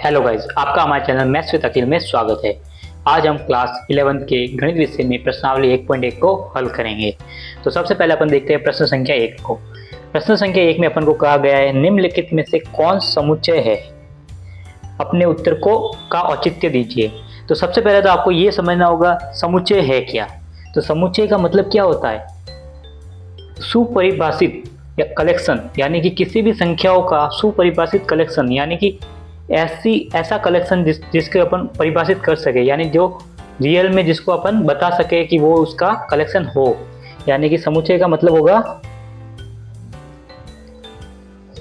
Hello guys, आपका हमारे channel maths with अखिल में स्वागत है। आज हम क्लास 11 के गणित विषय में प्रश्नावली 1.1 को हल करेंगे। तो सबसे पहले अपन देखते हैं प्रश्न संख्या 1 को। प्रश्न संख्या 1 में अपन को कहा गया है निम्नलिखित में से कौन समुच्चय है, अपने उत्तर को का औचित्य दीजिए। तो सबसे पहले तो आपको ये समझना होगा समुच्चय है क्या। तो समुच्चय का मतलब क्या होता है? सुपरिभाषित या कलेक्शन, यानी कि किसी भी संख्याओं का सुपरिभाषित कलेक्शन, यानी कि ऐसा कलेक्शन जिसके अपन परिभाषित कर सके, यानी जो रियल में जिसको अपन बता सके कि वो उसका कलेक्शन हो। यानी कि समुच्चय का मतलब होगा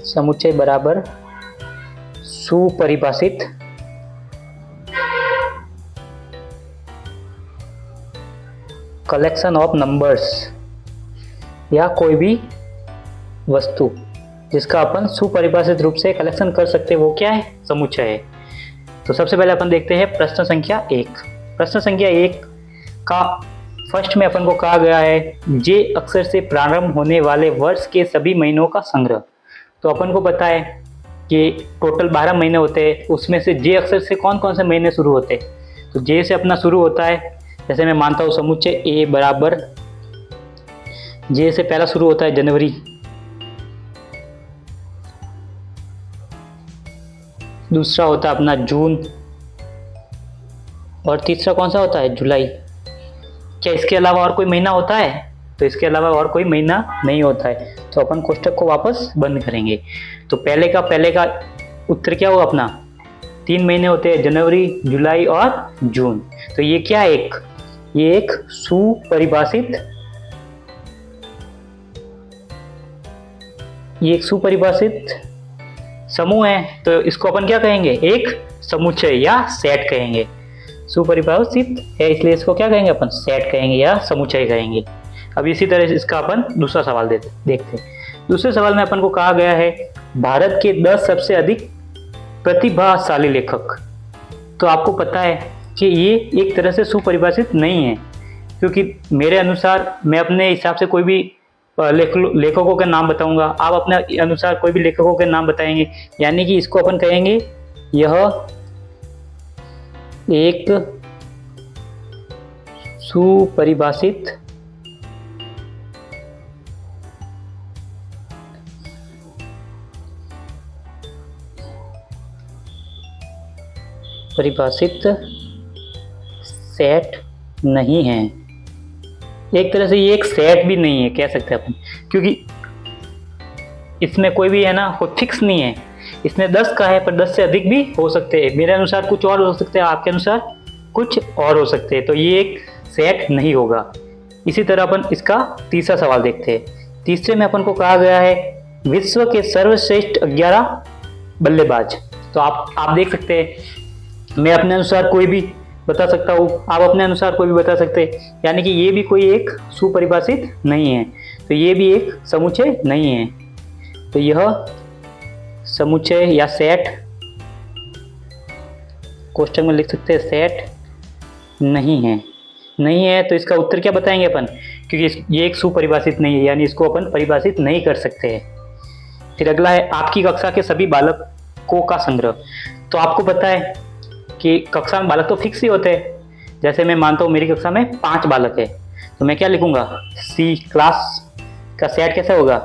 समुच्चय बराबर सुपरिभाषित कलेक्शन ऑफ नंबर्स, या कोई भी वस्तु जिसका अपन सुपरिभाषित रूप से कलेक्शन कर सकते हैं, वो क्या है? समुच्चय है। तो सबसे पहले अपन देखते हैं प्रश्न संख्या 1। प्रश्न संख्या 1 का फर्स्ट में अपन को कहा गया है जे अक्षर से प्रारंभ होने वाले वर्ष के सभी महीनों का संग्रह। तो अपन को पता है कि टोटल 12 महीने होते हैं, उसमें से जे अक्षर से कौन कौन से महीने शुरू होते हैं। तो जे से अपना शुरू होता है, जैसे मैं मानता हूँ समुच्चय ए बराबर जे से पहला शुरू होता है जनवरी, दूसरा होता है अपना जून, और तीसरा कौन सा होता है? जुलाई। क्या इसके अलावा और कोई महीना होता है? तो इसके अलावा और कोई महीना नहीं होता है। तो अपन कोष्टक को वापस बंद करेंगे। तो पहले का उत्तर क्या होगा अपना? 3 महीने होते हैं, जनवरी, जुलाई और जून। तो ये क्या है? ये एक सुपरिभाषित समूह है। तो इसको अपन क्या कहेंगे? एक समुच्चय या सेट कहेंगे। सुपरिभाषित है इसलिए इसको क्या कहेंगे अपन? सेट कहेंगे या समुच्चय कहेंगे। अब इसी तरह इसका अपन दूसरा सवाल देखते हैं। दूसरे सवाल में अपन को कहा गया है भारत के 10 सबसे अधिक प्रतिभाशाली लेखक। तो आपको पता है कि ये एक तरह से सुपरिभाषित नहीं है, क्योंकि मेरे अनुसार मैं अपने हिसाब से कोई भी लेखकों के नाम बताऊंगा, आप अपने अनुसार कोई भी लेखकों के नाम बताएंगे। यानी कि इसको अपन कहेंगे यह एक सुपरिभाषित सेट नहीं है। एक तरह से ये एक सेट भी नहीं है कह सकते हैं अपन, क्योंकि इसमें कोई भी है ना कोई फिक्स नहीं है। इसमें 10 का है, पर 10 से अधिक भी हो सकते हैं। मेरे अनुसार कुछ और हो सकते हैं, आपके अनुसार कुछ और हो सकते हैं। तो ये एक सेट नहीं होगा। इसी तरह अपन इसका तीसरा सवाल देखते हैं। तीसरे में अपन को कहा गया है विश्व के सर्वश्रेष्ठ 11 बल्लेबाज। तो आप देख सकते हैं, मैं अपने अनुसार कोई भी बता सकता हूँ, आप अपने अनुसार कोई भी बता सकते हैं। यानी कि ये भी कोई एक सुपरिभाषित नहीं है, तो ये भी एक समुच्चय नहीं है। तो यह समुच्चय या सेट, कोष्टक में लिख सकते हैं सेट नहीं है। तो इसका उत्तर क्या बताएंगे अपन? क्योंकि ये एक सुपरिभाषित नहीं है, यानी इसको अपन परिभाषित नहीं कर सकते हैं। फिर अगला है आपकी कक्षा के सभी बालकों का संग्रह। तो आपको पता है कि कक्षा में बालक तो फिक्स ही होते हैं। जैसे मैं मानता हूँ मेरी कक्षा में 5 बालक है, तो मैं क्या लिखूंगा? सी क्लास का सेट कैसे होगा?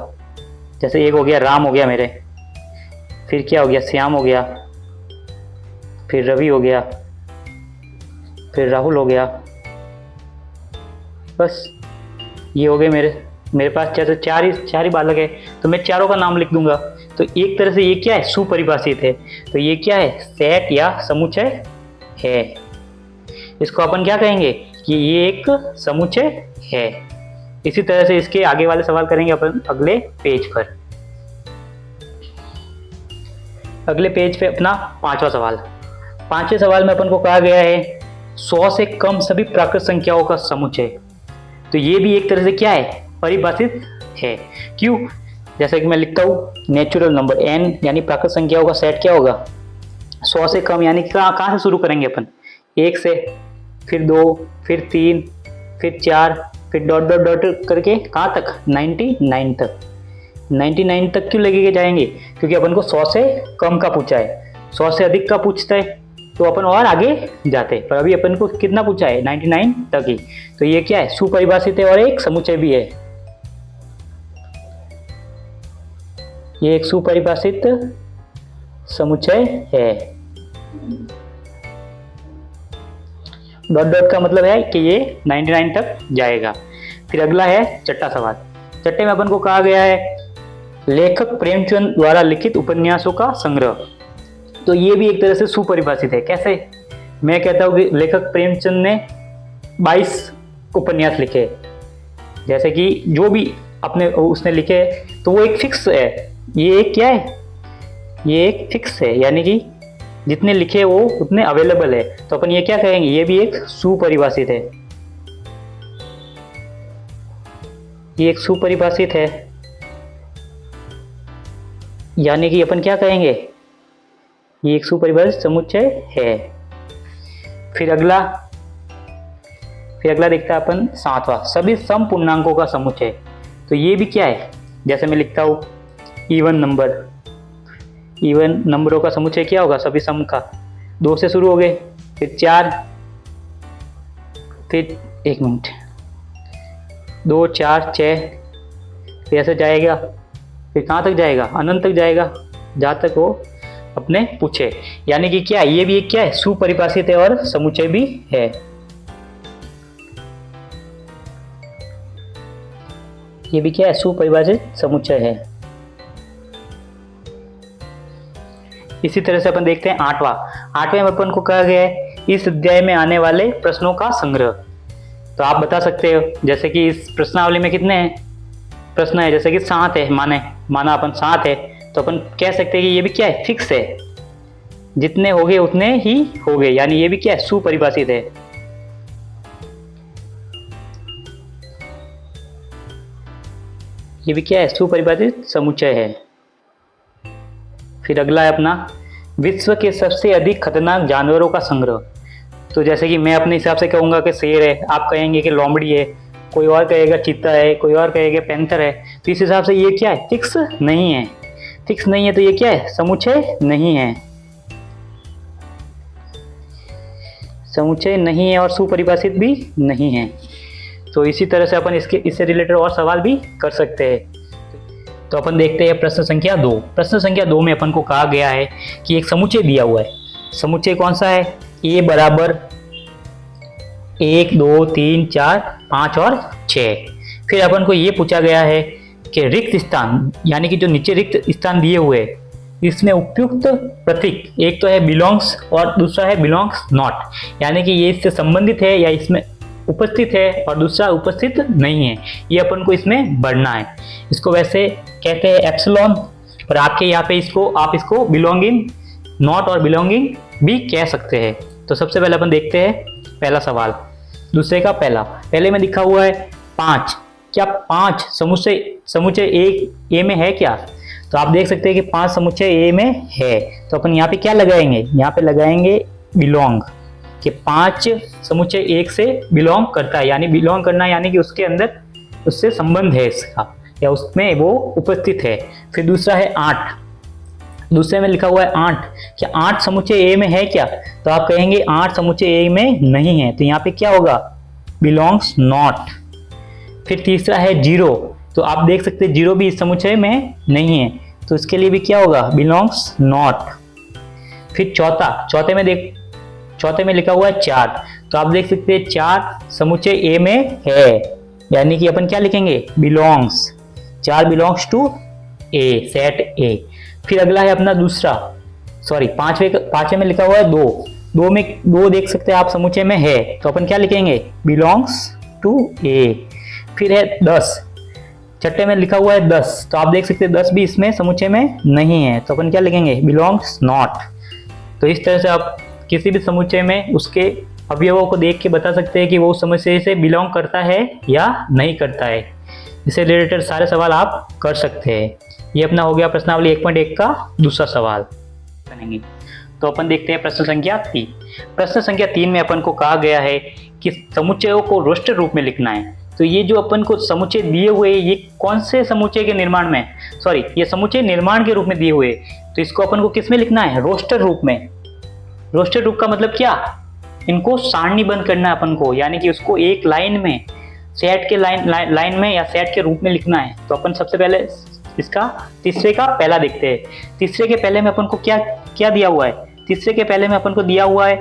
जैसे एक हो गया राम हो गया मेरे, फिर क्या हो गया? श्याम हो गया, फिर रवि हो गया, फिर राहुल हो गया। बस ये हो गए मेरे पास जैसे चार ही बालक है, तो मैं चारों का नाम लिख दूंगा। तो एक तरह से ये क्या है? सुपरिभाषित है। तो ये क्या है? सेट या समुच्चय है। इसको अपन क्या कहेंगे कि ये एक समुच्चय है। इसी तरह से इसके आगे वाले सवाल करेंगे अपन अगले पेज पर। अगले पेज पे अपना 5वां सवाल। 5वें सवाल में अपन को कहा गया है 100 से कम सभी प्राकृत संख्याओं का समुच्चय। तो ये भी एक तरह से क्या है? परिभाषित है। क्यों? जैसे कि मैं लिखता हूँ नेचुरल नंबर n, यानी प्राकृत संख्याओं का सेट क्या होगा? 100 से कम, यानी कहाँ से शुरू करेंगे अपन? 1 से, फिर 2, फिर 3, फिर 4, फिर डॉट डॉट डॉट करके कहाँ तक? 99 तक। 99 तक क्यों लेके जाएंगे? क्योंकि अपन को 100 से कम का पूछा है। 100 से अधिक का पूछता है तो अपन और आगे जाते, पर अभी अपन को कितना पूछा है 99 तक ही। तो ये क्या है, सुपरिभाषित है और एक समुच्चय भी है। ये एक सुपरिभाषित समुच्चय है। डॉट डॉट का मतलब है कि ये 99 तक जाएगा। फिर अगला है छठा सवाल। छठे में अपन को कहा गया है लेखक प्रेमचंद द्वारा लिखित उपन्यासों का संग्रह। तो ये भी एक तरह से सुपरिभाषित है। कैसे? मैं कहता हूं कि लेखक प्रेमचंद ने 22 उपन्यास लिखे, जैसे कि जो भी अपने उसने लिखे तो वो एक फिक्स है। ये एक क्या है, ये एक फिक्स है, यानी कि जितने लिखे वो उतने अवेलेबल है। तो अपन ये क्या कहेंगे, ये भी एक सुपरिभाषित है। ये एक सुपरिभाषित है, यानी कि अपन क्या कहेंगे, ये एक सुपरिभाषित समुच्चय है। फिर अगला देखता है अपन 7वां, सभी सम पूर्णांकों का समुच्चय। तो ये भी क्या है, जैसे मैं लिखता हूं इवन नंबरों का समुच्चय क्या होगा, सभी सम का। 2 से शुरू हो गए, फिर 4, फिर 1 मिनट 2 4 6, फिर ऐसे जाएगा, फिर कहाँ तक जाएगा, अनंत तक जाएगा, जहाँ तक वो अपने पूछे। यानी कि क्या, ये भी एक क्या है, सुपरिभाषित है और समुच्चय भी है। ये भी क्या है, सुपरिभाषित समुच्चय है। इसी तरह से अपन देखते हैं 8वें में अपन को कहा गया है इस अध्याय में आने वाले प्रश्नों का संग्रह। तो आप बता सकते हो, जैसे कि इस प्रश्नावली में कितने हैं प्रश्न है, जैसे कि 7 है, माना अपन 7 है, तो अपन कह सकते हैं कि ये भी क्या है, फिक्स है, जितने हो गए उतने ही हो गए, यानी ये भी क्या है, सुपरिभाषित है। ये भी क्या है, सुपरिभाषित समुच्चय है। फिर अगला है अपना विश्व के सबसे अधिक खतरनाक जानवरों का संग्रह। तो जैसे कि मैं अपने हिसाब से कहूंगा कि शेर है, आप कहेंगे कि लोमड़ी है, कोई और कहेगा चीता है, कोई और कहेगा पैंथर है। तो इस हिसाब से ये क्या है, फिक्स नहीं है। तो ये क्या है, समुच्चय नहीं है, समुच्चय नहीं है और सुपरिभाषित भी नहीं है। तो इसी तरह से अपन इससे रिलेटेड और सवाल भी कर सकते हैं। तो अपन देखते हैं प्रश्न संख्या 2। प्रश्न संख्या 2 में अपन को कहा गया है कि एक समुच्चय दिया हुआ है। समुच्चय कौन सा है, a बराबर 1 2 3 4 5 और 6। फिर अपन को ये पूछा गया है कि रिक्त स्थान, यानी कि जो नीचे रिक्त स्थान दिए हुए हैं, इसमें उपयुक्त प्रतीक एक तो है बिलोंग्स और दूसरा है बिलोंग्स नॉट, यानी कि ये इससे संबंधित है या इसमें उपस्थित है, और दूसरा उपस्थित नहीं है। ये अपन को इसमें बढ़ना है। इसको वैसे कहते हैं एप्सिलॉन, पर आपके यहाँ पे आप इसको बिलोंगिंग नॉट और बिलोंगिंग भी कह सकते हैं। तो सबसे पहले अपन देखते हैं पहला सवाल, दूसरे का पहले में लिखा हुआ है 5। क्या 5 समुच्चय ए में है क्या? तो आप देख सकते हैं कि 5 समुच्चय ए में है। तो अपन यहाँ पे क्या लगाएंगे, यहाँ पे लगाएंगे बिलोंग, कि 5 समुच्चय 1 से बिलोंग करता है, यानी बिलोंग करना यानी कि उसके अंदर उससे संबंध है इसका, या उसमें वो उपस्थित है। फिर दूसरा है 8, दूसरे में लिखा हुआ है 8। क्या 8 समुच्चय ए में है क्या? तो आप कहेंगे 8 समुच्चय ए में नहीं है, तो यहाँ पे क्या होगा, बिलोंग्स नॉट। फिर तीसरा है 0, तो आप देख सकते हैं 0 भी इस समुच्चय में नहीं है, तो इसके लिए भी क्या होगा, बिलोंग्स नॉट। फिर चौथे में लिखा हुआ है 4, तो आप देख सकते हैं 4 समुच्चय ए में है, यानी कि अपन क्या लिखेंगे, belongs. 4 belongs to A, set A. फिर अगला है अपना पांचवें में लिखा हुआ है 2 देख सकते हैं आप समुच्चय में है, तो अपन क्या लिखेंगे, बिलोंग्स टू ए। फिर है 10, छठे में लिखा हुआ है 10, तो आप देख सकते हैं 10 भी इसमें समुच्चय में नहीं है, तो अपन क्या लिखेंगे, बिलोंग्स नॉट। तो इस तरह से आप किसी भी समुच्चय में उसके अवयवों को देख के बता सकते हैं कि वो उस समुच्चय से बिलोंग करता है या नहीं करता है। इससे रिलेटेड सारे सवाल आप कर सकते हैं। ये अपना हो गया प्रश्नावली 1.1 का दूसरा सवाल बनेंगे। तो अपन देखते हैं प्रश्न संख्या 3। प्रश्न संख्या 3 में अपन को कहा गया है कि समुच्चयों को रोस्टर रूप में लिखना है। तो तो ये जो अपन को समुच्चय दिए हुए ये कौन से समुच्चय के निर्माण में, सॉरी ये समुच्चय निर्माण के रूप में दिए हुए, तो इसको अपन को किस में लिखना है, रोस्टर रूप में। रोस्टर रूप का मतलब क्या, इनको सारणीबद्ध करना है अपन को, यानी कि उसको एक लाइन में, सेट के लाइन में या सेट के रूप में लिखना है। तो अपन सबसे पहले इसका तीसरे का पहला देखते हैं। तीसरे के पहले में अपन को क्या क्या दिया हुआ है, तीसरे के पहले में अपन को दिया हुआ है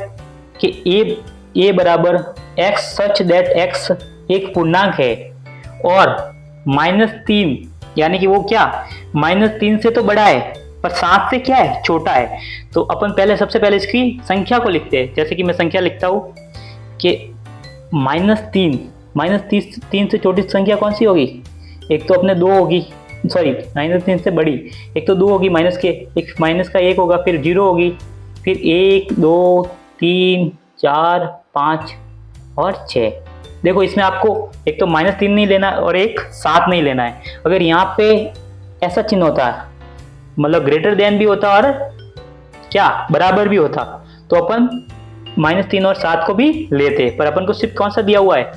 कि a बराबर x सच दैट x एक पूर्णांक है और -3, यानी कि वो क्या -3 से तो बड़ा है पर 7 से क्या है, छोटा है। तो अपन पहले सबसे पहले इसकी संख्या को लिखते हैं। जैसे कि मैं संख्या लिखता हूँ कि -3 से छोटी संख्या कौन सी होगी, एक तो अपने 2 होगी, सॉरी -3 से बड़ी एक तो 2 होगी, माइनस का 1 होगा, फिर 0 होगी, फिर 1 2 3 4 5 और 6। देखो इसमें आपको एक तो -3 नहीं लेना और एक 7 नहीं लेना है। अगर यहाँ पे ऐसा चिन्ह होता है, मतलब ग्रेटर देन भी होता और क्या बराबर भी होता, तो अपन -3 और 7 को भी लेते, पर अपन को सिर्फ कौन सा दिया हुआ है,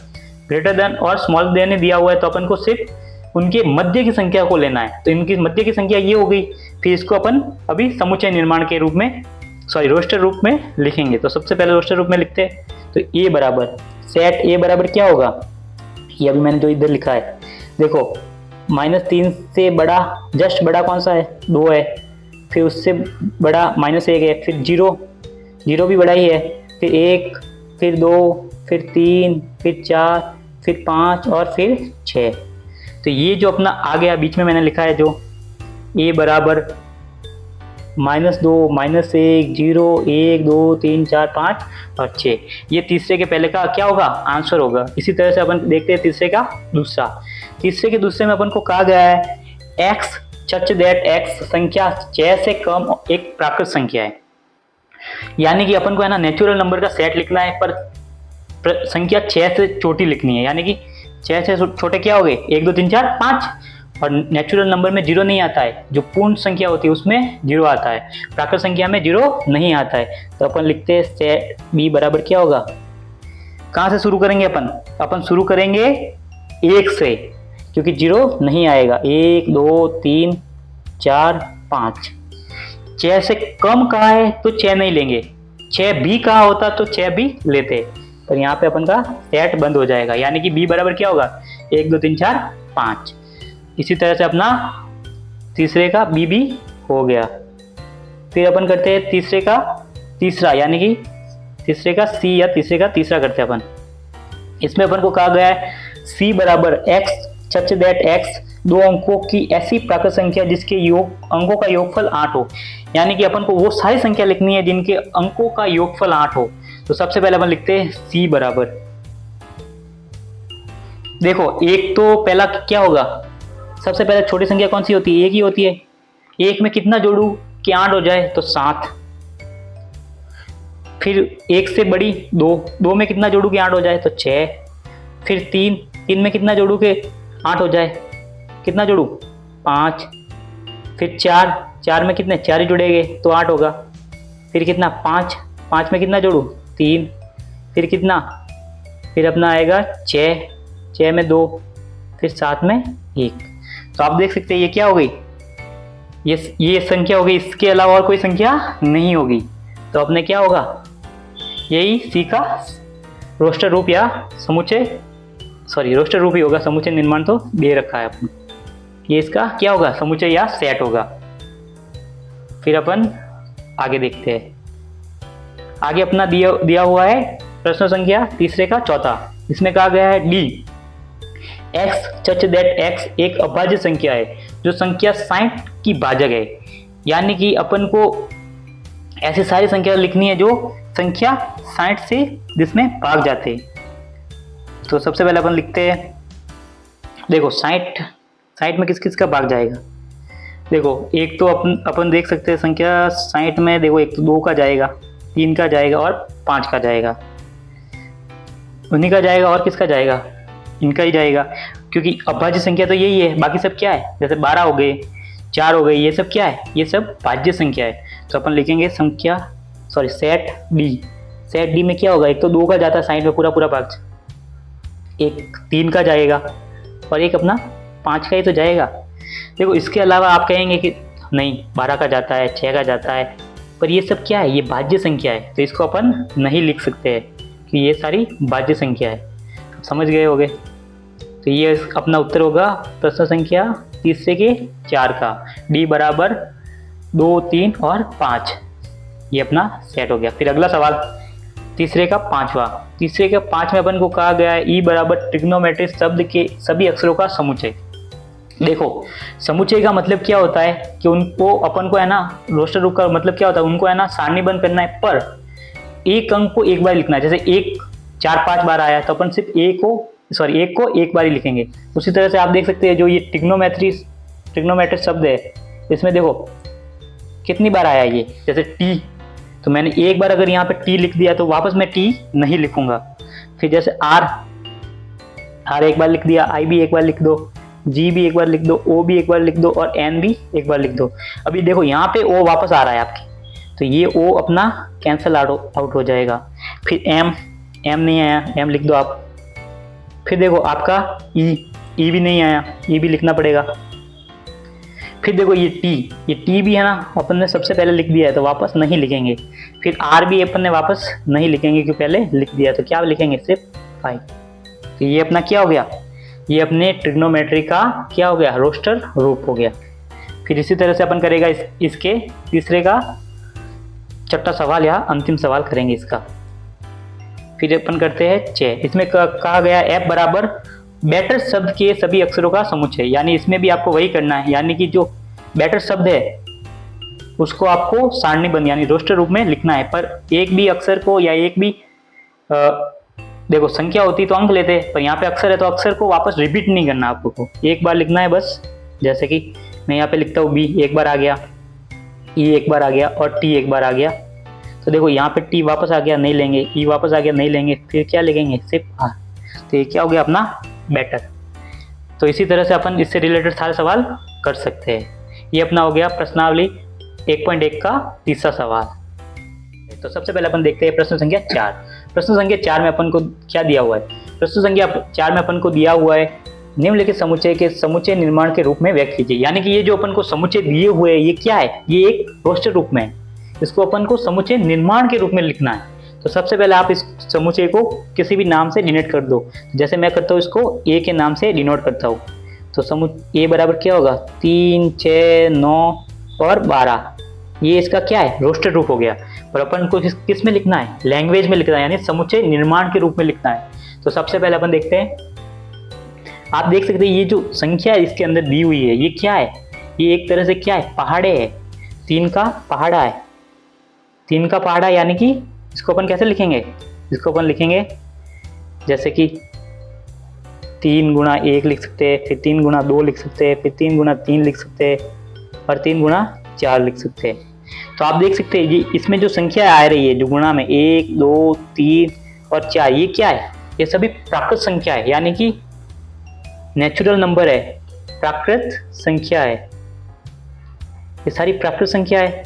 ग्रेटर देन और स्मॉल देन ने दिया हुआ है, तो अपन को सिर्फ उनके मध्य की संख्या को लेना है। तो इनकी मध्य की संख्या ये हो गई। फिर इसको अपन अभी समुच्चय निर्माण के रूप में, सॉरी रोस्टर रूप में लिखेंगे। तो सबसे पहले रोस्टर रूप में लिखते हैं। तो ए बराबर सेट ए बराबर क्या होगा, ये अभी मैंने जो इधर लिखा है देखो, -3 से बड़ा, जस्ट बड़ा कौन सा है, 2 है, फिर उससे बड़ा -1 है, फिर 0 भी बड़ा ही है, फिर 1, फिर 2, फिर 3, फिर 4, फिर 5 और फिर 6। तो ये जो अपना आ गया बीच में मैंने लिखा है जो a बराबर -2, -1, 0, 1, 2, 3, 4, 5 और 6, ये तीसरे के पहले का क्या होगा, आंसर होगा। इसी तरह से अपन देखते हैं तीसरे का दूसरा। तीसरे के दूसरे में अपन को कहा गया है x सच दैट x संख्या 6 से कम एक प्राकृत संख्या है, यानी कि अपन को है ना नेचुरल नंबर का सेट लिखना है, पर संख्या 6 से छोटी लिखनी है, यानी कि 6 से छोटे क्या हो गए, 1 2 3 4 5, और नेचुरल नंबर में 0 नहीं आता है, जो पूर्ण संख्या होती है उसमें 0 आता है, प्राकृत संख्या में 0 नहीं आता है। तो अपन लिखते हैं सेट b बराबर क्या होगा, कहाँ से शुरू करेंगे अपन शुरू करेंगे 1 से, क्योंकि 0 नहीं आएगा, 1 2 3 4 5। 6 से कम कहाँ है तो 6 नहीं लेंगे, 6 भी कहाँ होता तो 6 भी लेते, पर यहाँ पे अपन का सेट बंद हो जाएगा, यानी कि b बराबर क्या होगा 1 2 3 4 5। इसी तरह से अपना तीसरे का b भी हो गया। फिर अपन करते हैं तीसरे का तीसरा, यानी कि तीसरे का c या तीसरे का तीसरा करते हैं अपन। इसमें अपन को कहा गया है c बराबर x सच दैट x 2 अंकों की ऐसी प्राकृत संख्या जिसके अंकों का योगफल 8 हो, यानी कि अपन को वो सारी संख्या लिखनी है जिनके अंकों का योगफल 8 हो। तो सबसे पहले अपन लिखते हैं c बराबर, देखो एक तो पहला क्या होगा, सबसे पहले छोटी संख्या कौन सी होती है, 1 ही होती है। 1 में कितना जोड़ू कि 8 हो जाए, तो 7। फिर 1 से बड़ी 2 में कितना जोड़ू कि 8 हो जाए, तो 6। फिर 3 में कितना जोड़ू कि 8 हो जाए, कितना जोड़ू 5। फिर 4 में कितने 4 ही जुड़ेंगे तो 8 होगा। फिर कितना 5 में कितना जोड़ू 3, फिर कितना, फिर अपना आएगा 6 में 2, फिर 7 में 1। तो आप देख सकते हैं ये क्या हो गई, ये संख्या हो गई, इसके अलावा और कोई संख्या नहीं होगी। तो अपने क्या होगा, यही सी का रोस्टर रूप या समुच्चय, सॉरी रोस्टर रूप ही होगा, समुच्चय निर्माण तो दे रखा है अपन, ये इसका क्या होगा, समुच्चय या सेट होगा। फिर अपन आगे देखते हैं। आगे अपना दिया हुआ है प्रश्न संख्या तीसरे का चौथा, इसमें कहा गया है D x such that x एक अभाज्य संख्या है जो संख्या 60 की भाजक है, यानी कि अपन को ऐसी सारी संख्या लिखनी है जो संख्या 60 से जिसमें भाग जाते। तो सबसे पहले अपन लिखते हैं, देखो 60 में किस किस का भाग जाएगा, देखो एक तो अपन देख सकते हैं संख्या 60 में, देखो एक तो 2 का जाएगा, 3 का जाएगा और 5 का जाएगा, उन्हीं का जाएगा और किसका जाएगा, इनका ही जाएगा, क्योंकि अभाज्य संख्या तो यही है, बाकी सब क्या है, जैसे 12 हो गए, 4 हो गए, ये सब क्या है, ये सब भाज्य संख्या है। तो अपन लिखेंगे सेट डी में क्या होगा, एक तो 2 का जाता है 60 में पूरा भाग, एक 3 का जाएगा और एक अपना 5 का ही तो जाएगा। देखो इसके अलावा आप कहेंगे कि नहीं 12 का जाता है, 6 का जाता है, पर ये सब क्या है, ये भाज्य संख्या है, तो इसको अपन नहीं लिख सकते हैं कि ये सारी भाज्य संख्या है। समझ गए होगे। तो ये अपना उत्तर होगा प्रश्न संख्या तीसरे के 4 का, डी बराबर 2, 3 और 5, ये अपना सेट हो गया। फिर अगला सवाल तीसरे का 5वां। तीसरे के 5 में अपन को कहा गया है ई बराबर ट्रिग्नोमेट्रिक शब्द के सभी अक्षरों का समुच्चय। देखो समुच्चय का मतलब क्या होता है कि उनको अपन को है ना रोस्टर रूप का मतलब क्या होता है, उनको है ना सारणीबद्ध करना है, पर एक अंक को एक बार लिखना है। जैसे 1 4 5 बार आया तो अपन सिर्फ एक को एक बार ही लिखेंगे। उसी तरह से आप देख सकते हैं जो ये ट्रिग्नोमेट्रिक शब्द है, इसमें देखो कितनी बार आया ये, जैसे टी, तो मैंने एक बार अगर यहाँ पे टी लिख दिया तो वापस मैं टी नहीं लिखूंगा। फिर जैसे आर एक बार लिख दिया, आई भी एक बार लिख दो, जी भी एक बार लिख दो, ओ भी एक बार लिख दो और एन भी एक बार लिख दो। अभी देखो यहाँ पे ओ वापस आ रहा है आपकी, तो ये ओ अपना कैंसिल आउट हो जाएगा। फिर एम नहीं आया, एम लिख दो आप। फिर देखो आपका ई भी नहीं आया, ई भी लिखना पड़ेगा। फिर देखो ये टी भी है ना अपन ने सबसे पहले लिख दिया है तो वापस नहीं लिखेंगे। फिर आर भी अपन ने वापस नहीं लिखेंगे क्योंकि पहले लिख दिया, तो क्या लिखेंगे सिर्फ 5। तो ये अपना क्या हो गया, ये अपने ट्रिग्नोमेट्री का क्या हो गया, रोस्टर रूप हो गया। फिर इसी तरह से अपन करेगा इसके तीसरे का छठा सवाल या अंतिम सवाल करेंगे इसका। फिर अपन करते हैं 6। इसमें कहा गया एफ बराबर बैटर शब्द के सभी अक्षरों का समुच्चय, यानी इसमें भी आपको वही करना है, यानी कि जो बैटर शब्द है उसको आपको सारणीबद्ध यानी रोस्टर रूप में लिखना है, पर एक भी अक्षर को या एक भी देखो संख्या होती तो अंक लेते, पर यहाँ पे अक्षर है तो अक्षर को वापस रिपीट नहीं करना आपको, एक बार लिखना है बस। जैसे कि मैं यहाँ पे लिखता हूँ बी एक बार आ गया, ई एक बार आ गया और टी एक बार आ गया। तो देखो यहाँ पे टी वापस आ गया नहीं लेंगे, ई वापस आ गया नहीं लेंगे, फिर क्या लिखेंगे सिर्फ आर। तो ये क्या हो गया अपना बैटर। तो इसी तरह से अपन इससे रिलेटेड सारे सवाल कर सकते हैं। ये अपना हो गया प्रश्नावली 1.1 का तीसरा सवाल। तो सबसे पहले अपन देखते हैं प्रश्न संख्या 4। प्रश्न संख्या 4 में अपन को क्या दिया हुआ है, प्रश्न संख्या 4 में अपन को दिया हुआ है निम्नलिखित समुच्चय के समुच्चय निर्माण के रूप में व्यक्त कीजिए। यानी कि ये जो अपन को समुच्चय दिए हुए हैं ये क्या है, ये एक रोस्टर रूप में है, इसको अपन को समुच्चय निर्माण के रूप में लिखना है। तो सबसे पहले आप इस समुच्चय को किसी भी नाम से डिनोट कर दो। जैसे मैं करता हूँ इसको ए के नाम से डिनोट करता हूँ, तो ए बराबर क्या होगा 3, 6, 9 और 12, ये इसका क्या है रोस्टर रूप हो गया। और अपन को किस में लिखना है, लैंग्वेज में लिखना है, यानी समुच्चय निर्माण के रूप में लिखना है। तो सबसे पहले अपन देखते हैं, आप देख सकते हैं ये जो संख्या है इसके अंदर दी हुई है ये क्या है, ये एक तरह से क्या है पहाड़े है, 3 का पहाड़ा है, 3 का पहाड़ा, यानी कि इसको अपन कैसे लिखेंगे, इसको अपन लिखेंगे जैसे कि 3 गुणा 1 लिख सकते हैं, फिर 3 गुणा 2 लिख सकते हैं, फिर 3 गुणा 3 लिख सकते हैं और 3 गुणा 4 लिख सकते हैं। तो आप देख सकते हैं ये इसमें जो संख्या आ रही है जो गुणा में 1, 2, 3 और 4, ये क्या है, ये सभी प्राकृत संख्या है, यानी कि नेचुरल नंबर है, प्राकृत संख्या है, ये सारी प्राकृत संख्या है।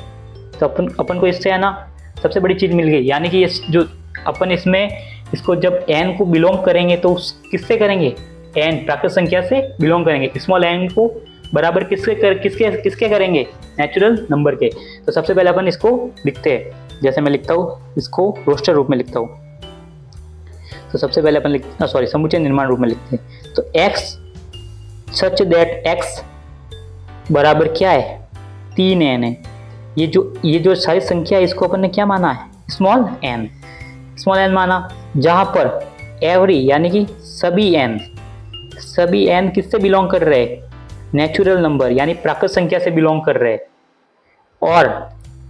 तो अपन को इससे है ना सबसे बड़ी चीज मिल गई, यानी कि ये जो अपन इसमें इसको जब n को बिलोंग करेंगे तो किससे करेंगे, n प्राकृत संख्या से बिलोंग करेंगे, स्मॉल n को बराबर किसके करेंगे, नेचुरल नंबर के। तो सबसे पहले अपन इसको लिखते हैं, जैसे मैं लिखता हूँ इसको रोस्टर रूप में लिखता हूँ। तो सबसे पहले अपन समुच्चय निर्माण रूप में लिखते हैं। तो x सच दैट x बराबर क्या है 3n है। ये जो सारी संख्या है इसको अपन ने क्या माना है, स्मॉल n माना, जहां पर एवरी यानी कि सभी n किससे बिलोंग कर रहे हैं, नेचुरल नंबर यानी प्राकृत संख्या से बिलोंग कर रहे हैं। और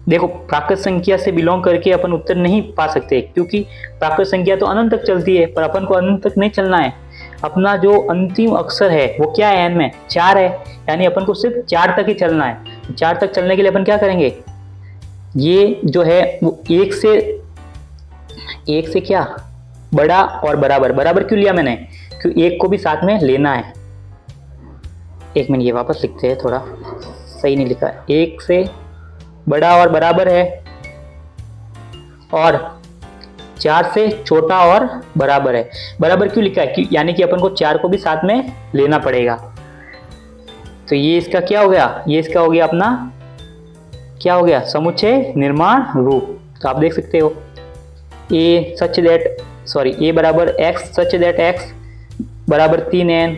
देखो प्राकृत संख्या से बिलोंग करके अपन उत्तर नहीं पा सकते, क्योंकि प्राकृत संख्या तो अनंत तक चलती है, पर अपन को अनंत तक नहीं चलना है। अपना जो अंतिम अक्षर है वो क्या है, n में 4 है, यानी अपन को सिर्फ 4 तक ही चलना है। 4 तक चलने के लिए अपन क्या करेंगे, ये जो है वो एक से क्या बड़ा और बराबर क्यों लिया मैंने, क्योंकि एक को भी साथ में लेना है। एक मिनट ये वापस लिखते हैं, थोड़ा सही नहीं लिखा, एक से बड़ा और बराबर है, और 4 से छोटा और बराबर है। बराबर क्यों लिखा है? यानी कि अपन को 4 को भी साथ में लेना पड़ेगा। तो ये इसका क्या हो गया? ये इसका हो गया अपना क्या हो गया? समुच्चय निर्माण रूप। तो आप देख सकते हो ए बराबर x सच दैट x बराबर 3n,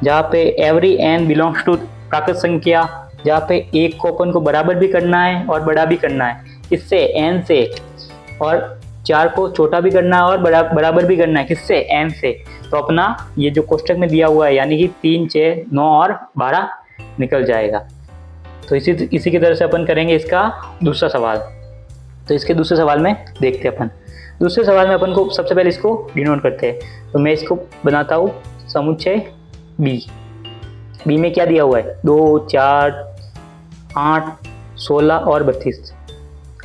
जहाँ पे एवरी n बिलोंग्स टू प्राकृत संख्या, जहाँ पे एक को अपन को बराबर भी करना है और बड़ा भी करना है। किससे? n से। और 4 को छोटा भी करना है और बराबर भी करना है। किससे? n से। तो अपना ये जो कोष्टक में दिया हुआ है यानी कि 3, 6, 9 और 12 निकल जाएगा। तो इसी की तरह से अपन करेंगे इसका दूसरा सवाल। तो इसके दूसरे सवाल में देखते हैं अपन। दूसरे सवाल में अपन को सबसे पहले इसको डिनोट करते हैं। तो मैं इसको बनाता हूँ समुच्चय बी। बी में क्या दिया हुआ है? 2, 4, 8, 16 और 32।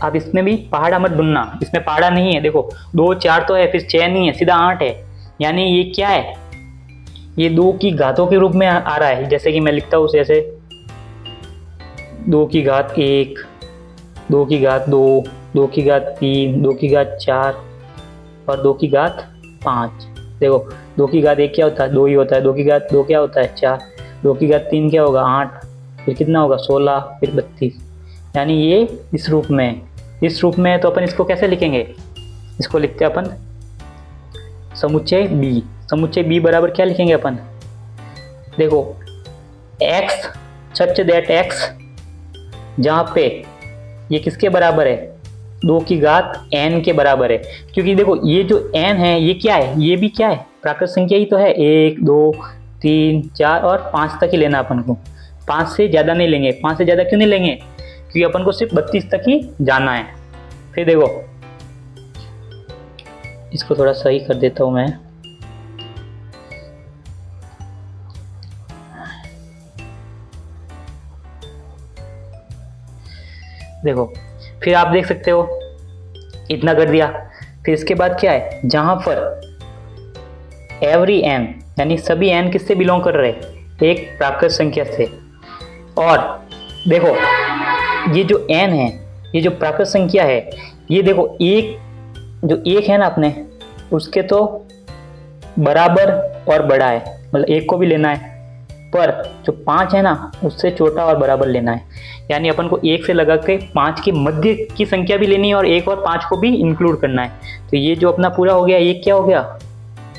आप इसमें भी पहाड़ा मत ढूंढना, इसमें पहाड़ा नहीं है। देखो 2, 4 तो है, फिर 6 नहीं है, सीधा 8 है। यानी ये क्या है? ये 2 की घातों के रूप में आ रहा है। जैसे कि मैं लिखता हूँ जैसे 2 की घात 1, 2 की घात 2, 2 की घात 3, 2 की घात 4 और 2 की घात 5। देखो 2 की घात 1 क्या होता है? 2 ही होता है। 2 की घात 2 क्या होता है? 4। 2 की घात 3 क्या होगा? 8। फिर कितना होगा? 16, फिर 32। यानी ये इस रूप में है। इस रूप में है तो अपन इसको कैसे लिखेंगे? इसको लिखते हैं अपन समुच्चय बी। समुच्चय बी बराबर क्या लिखेंगे अपन? देखो x सच दैट x, जहाँ पे ये किसके बराबर है? 2 की घात n के बराबर है। क्योंकि देखो ये जो n है ये क्या है? ये भी क्या है? प्राकृत संख्या ही तो है। 1, 2, 3, 4 और 5 तक ही लेना अपन को। 5 से ज़्यादा नहीं लेंगे। 5 से ज़्यादा क्यों नहीं लेंगे? क्योंकि अपन को सिर्फ 32 तक ही जाना है। फिर देखो इसको थोड़ा सही कर देता हूँ मैं। देखो फिर आप देख सकते हो इतना कर दिया। फिर इसके बाद क्या है? जहां पर एवरी n यानी सभी n किससे बिलोंग कर रहे हैं? एक प्राकृत संख्या से। और देखो ये जो n है, ये जो प्राकृत संख्या है, ये देखो एक जो 1 है ना अपने, उसके तो बराबर और बड़ा है, मतलब 1 को भी लेना है। पर जो 5 है ना उससे छोटा और बराबर लेना है। यानी अपन को 1 से लगा के 5 के मध्य की संख्या भी लेनी है और 1 और 5 को भी इंक्लूड करना है। तो ये जो अपना पूरा हो गया, ये क्या हो गया?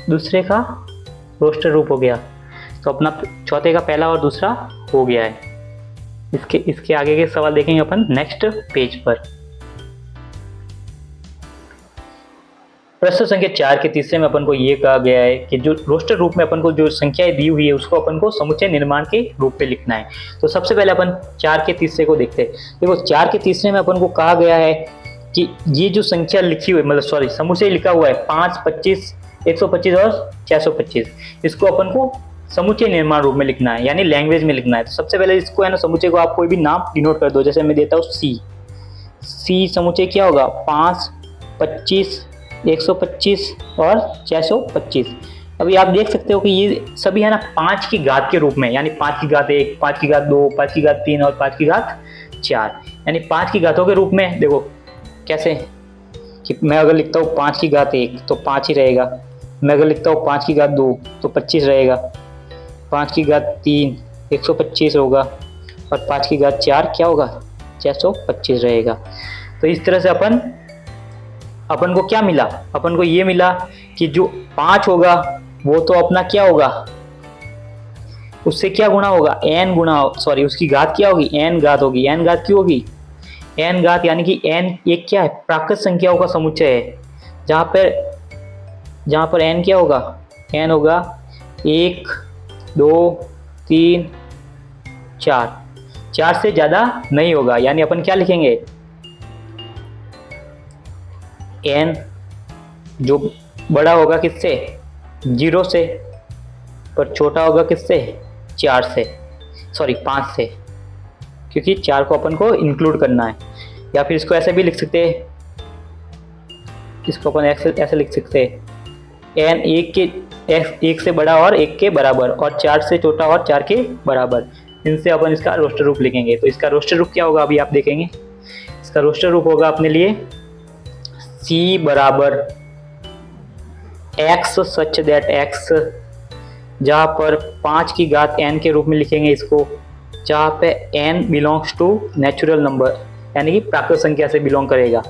दूसरे का रोस्टर रूप हो गया। तो अपना चौथे का पहला और दूसरा हो गया है। इसके आगे के सवाल देखेंगे अपन नेक्स्ट पेज पर। प्रश्न संख्या 4 के तीसरे में अपन को ये कहा गया है कि जो रोस्टर रूप में अपन को जो संख्याएं दी हुई है उसको अपन को समुच्चय निर्माण के रूप में लिखना है। तो सबसे पहले अपन 4 के तीसरे को देखते हैं। देखो 4 के तीसरे में अपन को कहा गया है कि ये जो संख्या लिखी हुई मतलब समुच्चय लिखा हुआ है 5, 25, 125 और 625, इसको अपन को समुच्चय निर्माण रूप में लिखना है, यानी लैंग्वेज में लिखना है। तो सबसे पहले इसको है ना समुच्चय को आप कोई भी नाम डिनोट कर दो। जैसे मैं देता हूँ सी समुच्चय क्या होगा? 5, 25, 125 और 625। अभी आप देख सकते हो कि ये सभी है ना 5 की घात के रूप में, यानी 5 की घात 1, 5 की घात 2, 5 की घात 3 और 5 की घात 4, यानी 5 की घातों के रूप में। देखो कैसे कि मैं अगर लिखता हूँ 5 की घात 1 तो 5 ही रहेगा। मैं अगर लिखता हूँ 5 की घात 2 तो 25 रहेगा। 5 की घात 3 125 होगा और 5 की घात 4 क्या होगा? 625 रहेगा। तो इस तरह से अपन को क्या मिला? अपन को ये मिला कि जो 5 होगा वो तो अपना क्या होगा? उससे क्या गुणा होगा? n गुणा उसकी घात क्या होगी? n घात होगी। n घात क्यों होगी? n घात यानी कि n एक क्या है? प्राकृत संख्याओं का समुच्चय है। जहाँ पर n क्या होगा? n होगा 1, 2, 3, 4 से ज़्यादा नहीं होगा। यानी अपन क्या लिखेंगे? n जो बड़ा होगा किससे? 0 से, पर छोटा होगा किससे? 5 से, क्योंकि 4 को अपन को इंक्लूड करना है। या फिर इसको ऐसे भी लिख सकते हैं, इसको अपन ऐसे लिख सकते हैं n 1 से बड़ा और 1 के बराबर और 4 से छोटा और 4 के बराबर। इनसे अपन इसका रोस्टर रूप लिखेंगे। तो इसका रोस्टर रूप क्या होगा? अभी आप देखेंगे। इसका रोस्टर रूप होगा अपने लिए C बराबर x सच दैट x, जहाँ पर 5 की घात n के रूप में लिखेंगे इसको, जहाँ पे n belongs to natural number यानी कि प्राकृत संख्या से बिलोंग करेगा,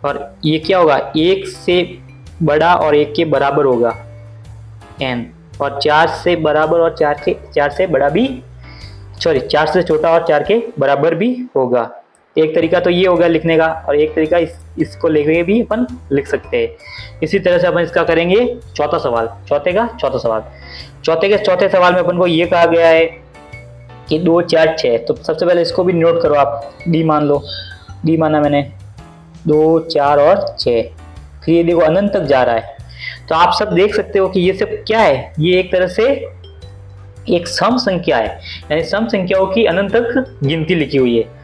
और ये क्या होगा, 1 से बड़ा और 1 के बराबर होगा n, और 4 से बराबर और 4 से बड़ा भी, 4 से छोटा और 4 के बराबर भी होगा। एक तरीका तो ये होगा लिखने का, और एक तरीका इसको लेके भी अपन लिख सकते हैं। इसी तरह से अपन इसका करेंगे चौथा सवाल, चौथे के चौथे सवाल में अपन को ये कहा गया है कि 2 4 6, तो सबसे पहले इसको भी नोट करो आप, डी मान लो, डी माना मैंने, 2 4 और 6, फिर ये देखो अनंत तक जा रहा है। तो आप सब देख सकते हो कि ये सब क्या है, ये एक तरह से एक सम संख्या है, यानी सम संख्याओं की अनंत तक गिनती लिखी हुई है।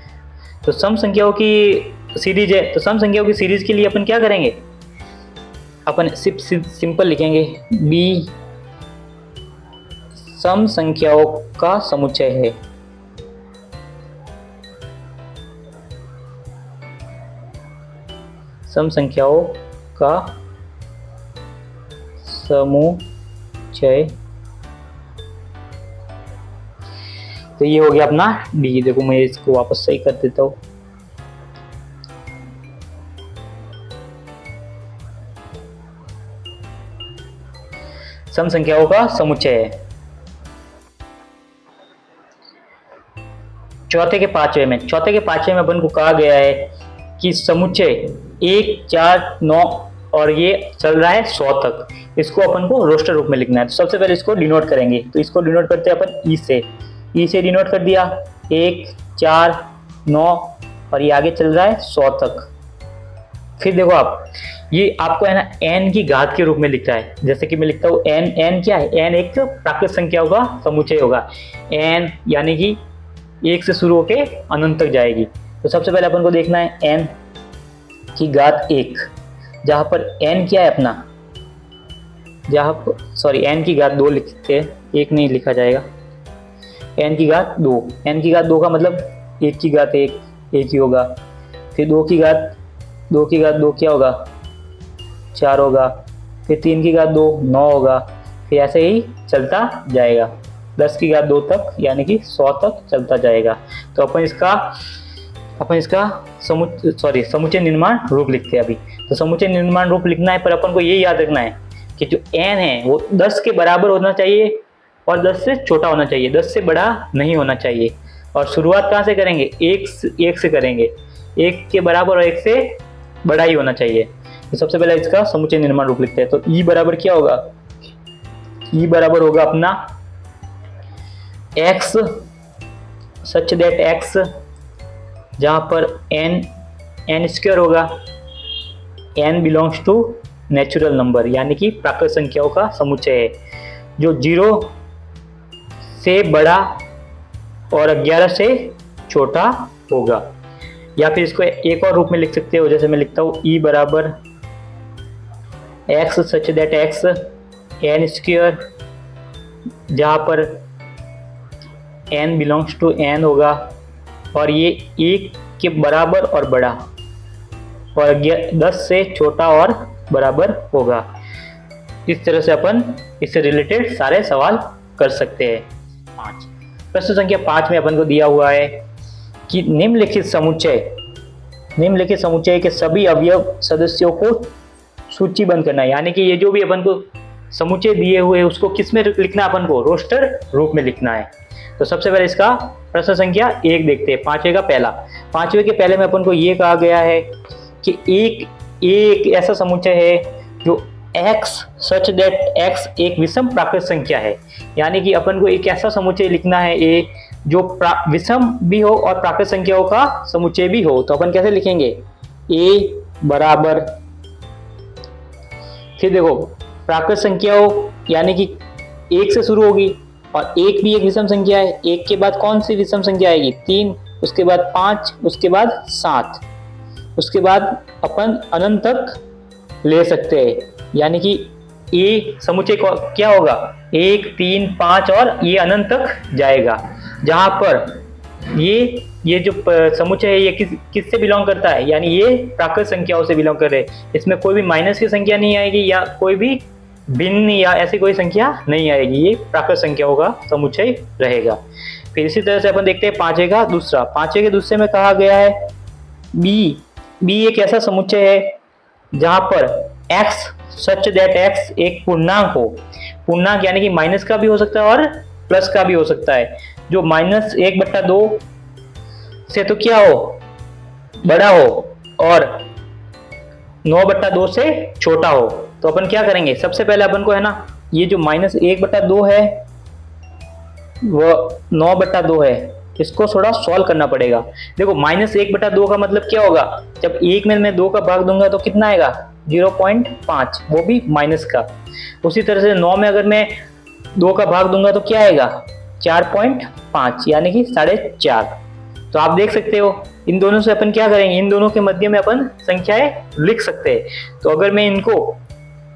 तो सम संख्याओं की सीरीज है, तो सम संख्याओं की सीरीज के लिए अपन क्या करेंगे, अपन सिंपल लिखेंगे बी सम संख्याओं का समुच्चय है। सम संख्याओं का समुच्चय, तो ये हो गया अपना डी। देखो मैं इसको वापस सही कर देता हूँ, सम संख्याओं का समुच्चय है। चौथे के पांचवे में अपन को कहा गया है कि समुच्चय 1 4 9 और ये चल रहा है 100 तक, इसको अपन को रोस्टर रूप में लिखना है। तो सबसे पहले इसको डिनोट करेंगे, तो इसको डिनोट करते हैं अपन ई से डिनोट कर दिया, 1 4 9 और ये आगे चल रहा है 100 तक। फिर देखो आप, ये आपको है ना n की घात के रूप में लिखता है, जैसे कि मैं लिखता हूँ n क्या है, n एक प्राकृत संख्याओं का समुच्चय होगा, n यानी कि 1 से शुरू होके अनंत तक जाएगी। तो सबसे पहले अपन को देखना है n की घात 1, जहाँ पर n क्या है अपना, n की घात 2 लिखते हैं, 1 नहीं लिखा जाएगा, n की घात 2 का मतलब 1 की घात 1 ही होगा, फिर 2 की घात 2 क्या होगा, 4 होगा, फिर 3 की घात 2 9 होगा, फिर ऐसे ही चलता जाएगा 10 की घात 2 तक, यानी कि 100 तक चलता जाएगा। तो अपन इसका समुच्चय निर्माण रूप लिखते हैं अभी। तो समुच्चय निर्माण रूप लिखना है, पर अपन को ये याद रखना है कि जो n है वो 10 के बराबर होना चाहिए और 10 से छोटा होना चाहिए, 10 से बड़ा नहीं होना चाहिए। और शुरुआत कहाँ से करेंगे, 1 से करेंगे, 1 के बराबर और 1 से बड़ा ही होना चाहिए। तो सबसे पहले इसका समुच्चय निर्माण रूप लिखते हैं। तो ई बराबर क्या होगा, ई बराबर होगा अपना x सच दैट x, जहाँ पर n स्क्वायर होगा, n belongs to natural number यानी कि प्राकृत संख्याओं का समुच्चय है, जो 0 से बड़ा और 11 से छोटा होगा। या फिर इसको एक और रूप में लिख सकते हो, जैसे मैं लिखता हूँ ई बराबर x such that x n square, जहाँ पर n बिलोंग्स टू n होगा और ये 1 के बराबर और बड़ा और 10 से छोटा और बराबर होगा। इस तरह से अपन इससे रिलेटेड सारे सवाल कर सकते हैं। 5 प्रश्न संख्या 5 में अपन को दिया हुआ है कि निम्नलिखित समुच्चय के सभी अवयव सदस्यों को सूचीबद्ध करना है, यानी कि ये जो भी अपन को समुच्चय दिए हुए हैं उसको किस में लिखना है, अपन को रोस्टर रूप में लिखना है। तो सबसे पहले इसका प्रश्न संख्या 1 देखते हैं, 5वें का पहला। 5वें के पहले में अपन को ये कहा गया है कि एक ऐसा समुच्चय है जो x सच दैट x एक विषम प्राकृत संख्या है, यानी कि अपन को एक ऐसा समुच्चय लिखना है a जो विषम भी हो और प्राकृत संख्याओं का समुच्चय भी हो। तो अपन कैसे लिखेंगे, a बराबर, फिर देखो प्राकृत संख्याओं यानी कि 1 से शुरू होगी और 1 भी एक विषम संख्या है, 1 के बाद कौन सी विषम संख्या आएगी, 3, उसके बाद 5, उसके बाद 7, उसके बाद अपन अनंत तक ले सकते हैं, यानी कि ये समुच्चय क्या होगा, 1 3 5 और ये अनंत तक जाएगा, जहां पर ये जो समुच्चय है ये किससे बिलोंग करता है, यानी ये प्राकृत संख्याओं से बिलोंग कर रहे हैं। इसमें कोई भी माइनस की संख्या नहीं आएगी या कोई भी भिन्न या ऐसी कोई संख्या नहीं आएगी, ये प्राकृत संख्याओं का समुच्चय रहेगा। फिर इसी तरह से अपन देखते हैं पांचवे का दूसरा। पांचवे के दूसरे में कहा गया है बी एक ऐसा समुच्चय है जहां पर x सच दैट x एक पूर्णांक हो। पूर्णांक यानी कि माइनस का भी हो सकता है और प्लस का भी हो सकता है। जो -1/2 से तो क्या हो, बड़ा हो, और 9/2 से छोटा हो। तो अपन क्या करेंगे, सबसे पहले अपन को है ना, ये जो -1/2 है वो 9/2 है, इसको थोड़ा सॉल्व करना पड़ेगा। देखो -1/2 का मतलब क्या होगा, जब एक में मैं 2 का भाग दूंगा तो कितना आएगा 0.5, वो भी माइनस का। उसी तरह से 9 में अगर मैं 2 का भाग दूंगा तो क्या आएगा 4.5 यानी कि 4.5। तो आप देख सकते हो इन दोनों से अपन क्या करेंगे, इन दोनों के मध्य में अपन संख्याएं लिख सकते हैं। तो अगर मैं इनको,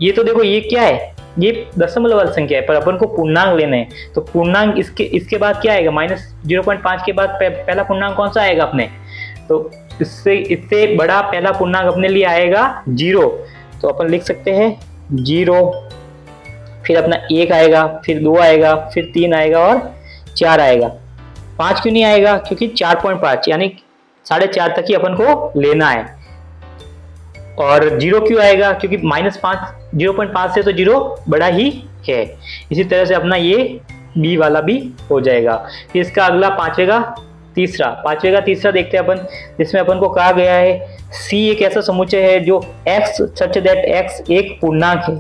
ये तो देखो ये क्या है, ये दशमलव वाली संख्या है, पर अपन को पूर्णांक लेने हैं। तो पूर्णांक इसके बाद क्या आएगा, -0.5 के बाद पहला पूर्णांक कौन सा आएगा अपने, तो इससे बड़ा पहला पूर्णांक अपने लिए आएगा 0। तो अपन लिख सकते हैं 0, फिर अपना 1 आएगा, फिर 2 आएगा, फिर 3 आएगा और 4 आएगा। 5 क्यों नहीं आएगा, क्योंकि 4.5 यानी 4.5 तक ही अपन को लेना है। और 0 क्यों आएगा, क्योंकि -5 0.5 से तो 0 बड़ा ही है। इसी तरह से अपना ये बी वाला भी हो जाएगा। फिर इसका अगला पांचवे का तीसरा देखते हैं अपन, जिसमें अपन को कहा गया है सी एक ऐसा समुच्चय है जो x सच दैट x एक पूर्णांक है,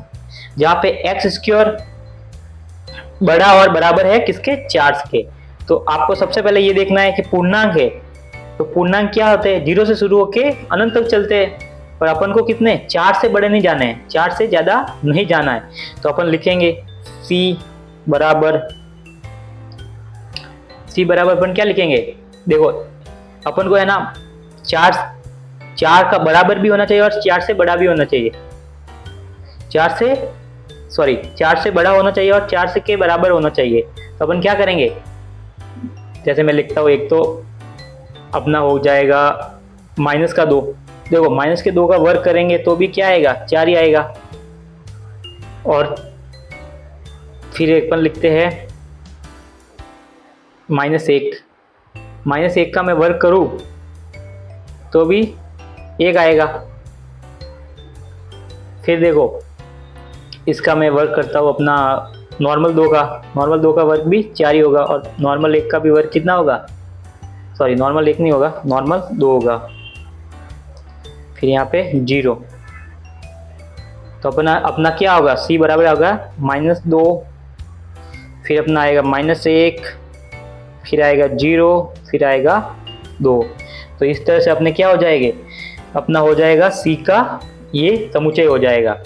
जहाँ पे x² बड़ा और बराबर है किसके, 4 के। तो आपको सबसे पहले ये देखना है कि पूर्णांक है, तो पूर्णांक क्या होते हैं, 0 से शुरू होके अनंत तक चलते हैं, पर अपन को कितने 4 से बड़े नहीं जाने हैं, 4 से ज्यादा नहीं जाना है। तो अपन लिखेंगे c बराबर अपन क्या लिखेंगे, देखो अपन को है ना 4 का बराबर भी होना चाहिए और 4 से बड़ा भी होना चाहिए, 4 से बड़ा होना चाहिए और 4 से के बराबर होना चाहिए। तो अपन क्या करेंगे, जैसे मैं लिखता हूँ, एक तो अपना हो जाएगा -2। देखो -2 का वर्ग करेंगे तो भी क्या आएगा 4 ही आएगा। और फिर अपन लिखते हैं -1 का मैं वर्ग करूं तो भी 1 आएगा। फिर देखो इसका मैं वर्ग करता हूं अपना नॉर्मल 2 का वर्ग भी 4 ही होगा, और नॉर्मल 1 का भी वर्ग कितना होगा, नॉर्मल 1 नहीं होगा, नॉर्मल 2 होगा। फिर यहाँ पे 0, तो अपना क्या होगा, c बराबर होगा -2, फिर अपना आएगा -1, फिर आएगा 0, फिर आएगा 2। तो इस तरह से अपने क्या हो जाएंगे, अपना हो जाएगा c का ये समुच्चय हो जाएगा।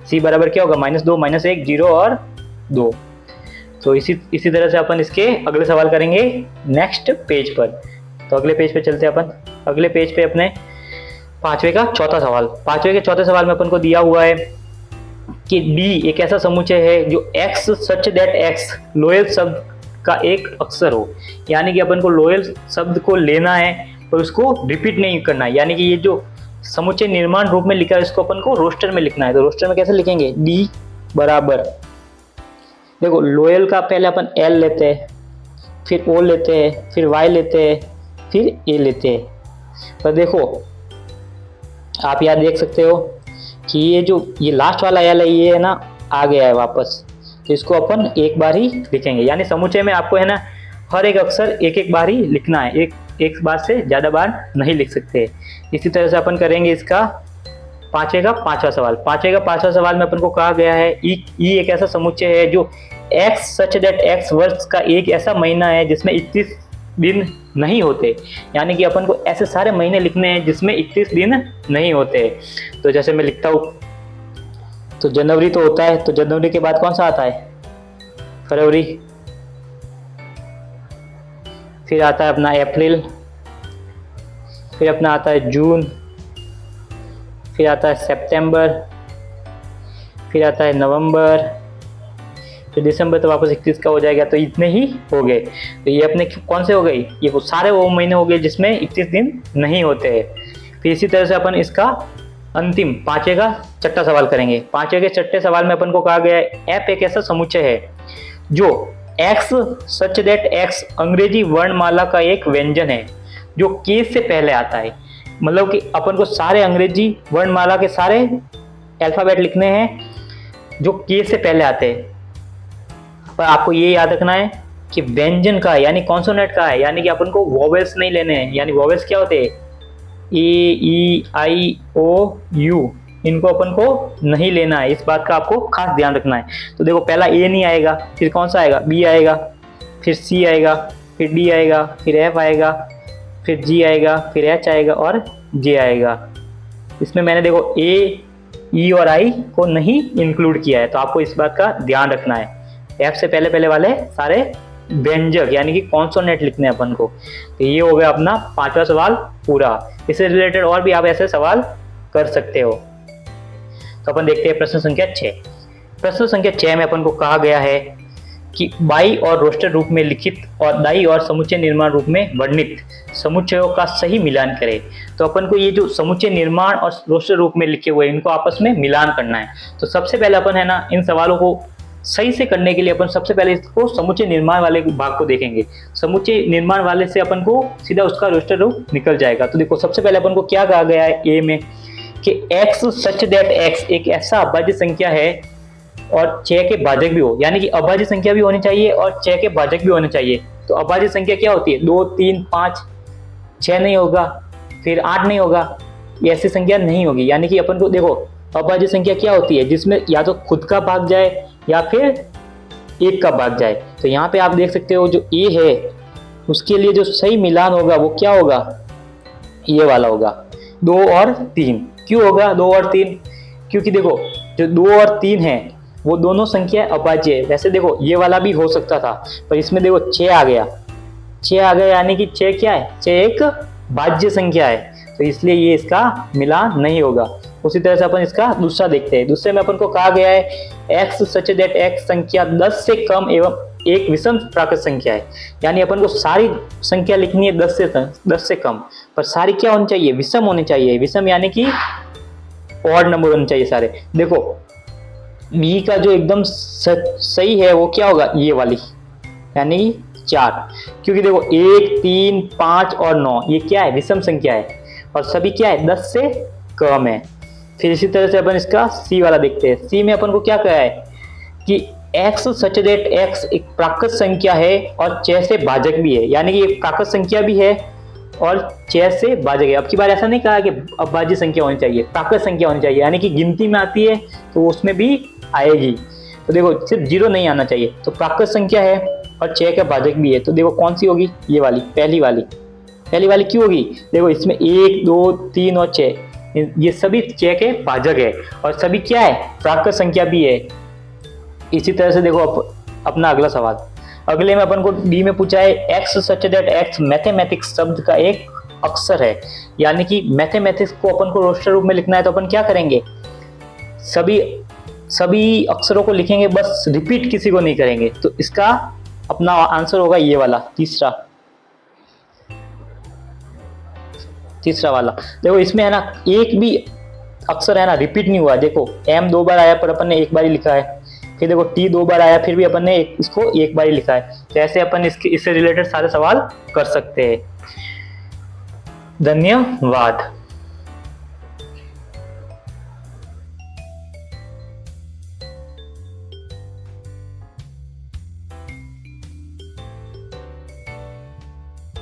c बराबर क्या होगा, -2, -1, 0 और 2। तो इसी तरह से अपन इसके अगले सवाल करेंगे नेक्स्ट पेज पर। तो अगले पेज पे चलते हैं अपन। अगले पेज पे अपने पांचवे के चौथे सवाल में अपन को दिया हुआ है कि D एक ऐसा समुच्चय है जो x such that x loyal शब्द का एक अक्षर हो। यानी कि अपन को लोयल शब्द को लेना है और उसको रिपीट नहीं करना है, यानी कि ये जो समुच्चय निर्माण रूप में लिखा है इसको अपन को रोस्टर में लिखना है। तो रोस्टर में कैसे लिखेंगे, D बराबर, देखो लोयल का पहले अपन L लेते हैं, फिर O लेते हैं, फिर Y लेते हैं, फिर A लेते हैं। पर देखो आप यहाँ देख सकते हो कि ये लास्ट वाला L है, ये है ना आ गया है वापस, तो इसको अपन एक बार ही लिखेंगे। यानी समुच्चय में आपको है ना हर एक अक्षर एक बार ही लिखना है, एक बार से ज़्यादा बार नहीं लिख सकते। इसी तरह से अपन करेंगे इसका पांचवे का पांचवा सवाल में अपन को कहा गया है ई एक ऐसा समुच्चय है जो x सच दैट x वर्ष का एक ऐसा महीना है जिसमें 31 दिन नहीं होते। यानी कि अपन को ऐसे सारे महीने लिखने हैं जिसमें 31 दिन नहीं होते। तो जैसे मैं लिखता हूँ, तो जनवरी तो होता है, तो जनवरी के बाद कौन सा आता है, फरवरी, फिर आता है अपना अप्रैल, फिर अपना आता है जून, फिर आता है सितंबर, फिर आता है नवंबर, फिर दिसंबर तो वापस 31 का हो जाएगा, तो इतने ही हो गए। तो ये अपने कौन से हो गई, ये वो सारे वो महीने हो गए जिसमें 31 दिन नहीं होते हैं। फिर इसी तरह से अपन इसका अंतिम पांचवे का छठा सवाल करेंगे। पांचवे के छठे सवाल में अपन को कहा गया है एफ एक ऐसा समुच्चय है जो एक्स सच दैट एक्स अंग्रेजी वर्णमाला का एक व्यंजन है जो के से पहले आता है। मतलब कि अपन को सारे अंग्रेजी वर्णमाला के सारे अल्फाबेट लिखने हैं जो के से पहले आते हैं। पर आपको ये याद रखना है कि व्यंजन का है, यानी कॉन्सोनेंट का है, यानी कि अपन को वोवेल्स नहीं लेने हैं। यानी वोवेल्स क्या होते हैं, ए ई आई ओ यू, इनको अपन को नहीं लेना है। इस बात का आपको खास ध्यान रखना है। तो देखो पहला ए नहीं आएगा, फिर कौन सा आएगा, बी आएगा, फिर सी आएगा, फिर डी आएगा, फिर एफ आएगा, फिर जी आएगा, फिर एच आएगा और जे आएगा। इसमें मैंने देखो ए ई और आई को नहीं इंक्लूड किया है, तो आपको इस बात का ध्यान रखना है। एफ से पहले पहले वाले सारे व्यंजक यानी कि कॉन्सोनेंट लिखने हैं अपन को। तो ये हो गया अपना पांचवा सवाल पूरा। इससे रिलेटेड और भी आप ऐसे सवाल कर सकते हो। तो अपन देखते हैं प्रश्न संख्या 6। प्रश्न संख्या 6 में अपन को कहा गया है कि बाई और रोस्टर रूप में लिखित और दाई और समुच्चय निर्माण रूप में वर्णित समुच्चयों का सही मिलान करें। तो अपन को ये जो समुच्चय निर्माण और रोस्टर रूप में लिखे हुए इनको आपस में मिलान करना है। तो सबसे पहले अपन है ना इन सवालों को सही से करने के लिए अपन सबसे पहले इसको समुच्चय निर्माण वाले भाग को देखेंगे। समुच्चय निर्माण वाले से अपन को सीधा उसका रोस्टर रूप निकल जाएगा। तो देखो सबसे पहले अपन को क्या कहा गया है ए में कि x सच दैट x एक ऐसा अभाज्य संख्या है और 6 के भाजक भी हो, यानी कि अभाज्य संख्या भी होनी चाहिए और 6 के भाजक भी होने चाहिए। तो अभाज्य संख्या क्या होती है, 2 3 5 6 नहीं होगा, फिर 8 नहीं होगा, ये ऐसी संख्या नहीं होगी। यानी कि अपन को देखो अभाज्य संख्या क्या होती है, जिसमें या तो खुद का भाग जाए या फिर एक का भाग जाए। तो यहाँ पे आप देख सकते हो जो ए है उसके लिए जो सही मिलान होगा वो क्या होगा, ये वाला होगा 2 और 3। क्यों होगा 2 और 3, क्योंकि देखो जो 2 और 3 है वो दोनों संख्या अभाज्य है। वैसे देखो ये वाला भी हो सकता था, पर इसमें देखो 6 आ गया, 6 आ गया, यानी कि 6 क्या है, 6 एक भाज्य संख्या है, तो इसलिए ये इसका मिलान नहीं होगा। उसी तरह से अपन इसका दूसरा देखते हैं। दूसरे में अपन को कहा गया है x सच दैट x संख्या 10 से कम एवं एक विषम प्राकृत संख्या है। यानी अपन को सारी संख्या लिखनी है 10 से कम, पर सारी क्या होनी चाहिए, विषम होनी चाहिए। विषम यानी कि ऑड नंबर होने चाहिए सारे। देखो बी का जो एकदम सही है वो क्या होगा, ये वाली, यानी 4, क्योंकि देखो 1 3 5 और 9 ये क्या है, विषम संख्या है और सभी क्या है 10 से कम है। फिर इसी तरह से अपन इसका सी वाला देखते हैं। सी में अपन को क्या कहा है कि x सच दैट x एक प्राकृत संख्या है और 6 से भाजक भी है, यानी कि एक प्राकृत संख्या भी है और 6 से भाजक है। अब की बार ऐसा नहीं कहा कि अभाज्य संख्या होनी चाहिए, प्राकृत संख्या होनी चाहिए, यानी कि गिनती में आती है तो उसमें भी आएगी। तो देखो सिर्फ 0 नहीं आना चाहिए। तो प्राकृत संख्या है और 6 का भाजक भी है, तो देखो कौन सी होगी, ये वाली, पहली वाली क्यों होगी, देखो इसमें 1 2 3 और 6 ये सभी 6 के भाजक है और सभी क्या है, प्राकृत संख्या भी है। इसी तरह से देखो अपना अगला सवाल। अगले में अपन को डी में पूछा है x such that x mathematics शब्द का एक अक्षर है। यानी कि मैथमेटिक्स को अपन को रोस्टर रूप में लिखना है, तो अपन क्या करेंगे, सभी अक्षरों को लिखेंगे, बस रिपीट किसी को नहीं करेंगे। तो इसका अपना आंसर होगा ये वाला, तीसरा वाला। देखो इसमें है ना एक भी अक्षर है ना रिपीट नहीं हुआ। देखो m 2 बार आया पर अपन ने एक बार ही लिखा है, फिर देखो t 2 बार आया फिर भी अपन ने इसको एक बार ही लिखा है। तो ऐसे अपन इससे रिलेटेड सारे सवाल कर सकते हैं। धन्यवाद।